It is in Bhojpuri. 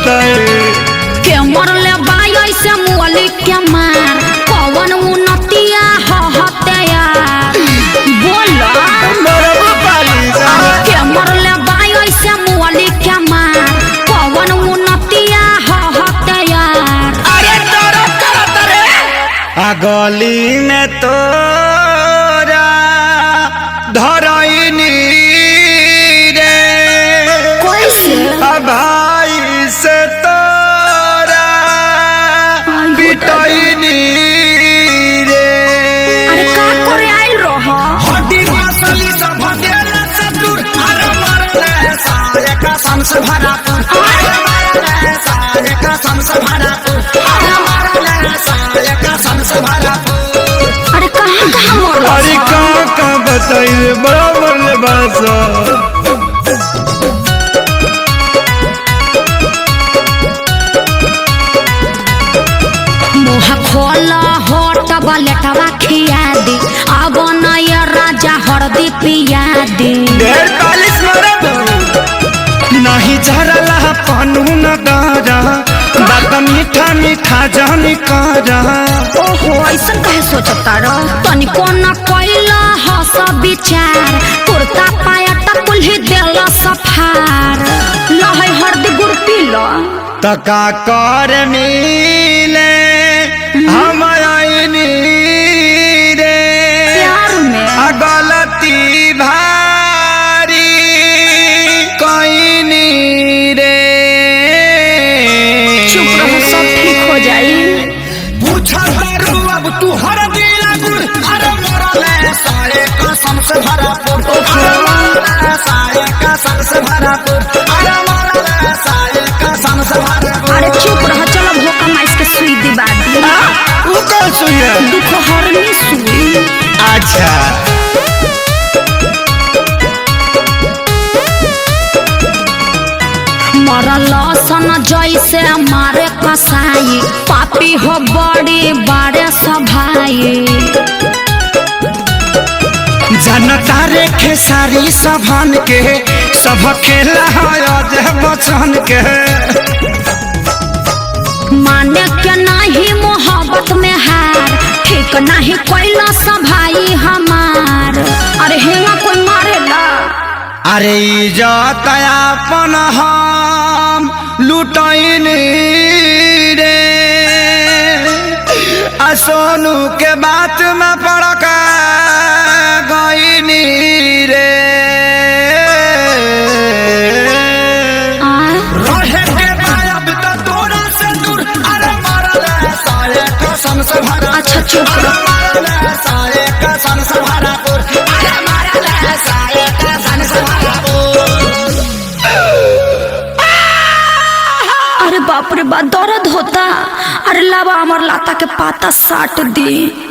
बताए के मरले बाई ऐसे मुअली के मार कौन उन्नतिया हते यार बोला के मरले बाई ऐसे मुअली के मार कौन उन्नतिया हते यार। अरे डरो करत रे आ गली में तोरा धरैनी रे कैसे भाई से तोरा पिटैनी रे। अरे का करे आइल रह हड्डी मसली सब देला से दूर अरे मरले सारे कसम से भरा अरे मरले सारे कसम से भरा अरे मरले सारे कसम से भरा। अरे कहाँ कहाँ मरल अरे कहाँ बताइए बराबर ले बासा मुँह खोला होट बलेटवा खिया दी अब नया राजा हरदी पिया दी। ढेर पालिश मरद नहीं झरला पनु न गारा बात मीठा मीठा जानी कारा। ओहो ऐसा कहे सोचता रह तनिको न कैला हस विचार कुर्ता पायट कुल्ही देला सफार लहै हरदी गुड़ पीला तका कर मिले हम आईनी रे प्यार में आ गलती भारी कईनी रे। चुप रहो सब ठीक हो जाई। पूछा करू अब तू हर दिला गुड़ अरे मरले सारे कसम से भरा अरे मरले सारे कसम से भरा अरे मरले सारे कसम से भरा। अरे चुप रह चलो भोका माइस के सुई दिबा दी वो कौन सुई है? दुख हरनी सुई। अच्छा मरल सन जैसे मारे कसाई पापी हो बड़ी बारे सभाई जनता रे खेसारी सभन के सब खेला है बचन के माने के नहीं मोहब्बत में हार ठीक नहीं कोई सभाई हमार। अरे हेंगा कोई मारेला अरे इज्जत अपन हम लुटैनी रे आ सोनू के बात में पड़क गईनी रे। रहे के गायब तो तोरा से दूर अरे मरले सारे कसम से भरा। अच्छा चुप रह। मरले सारे कसम से भरा अरे मरले सारे कसम से भरा। अरे बाप रे बाप दर्द होता। अरे लावा अमर लाता के पाता साट दी।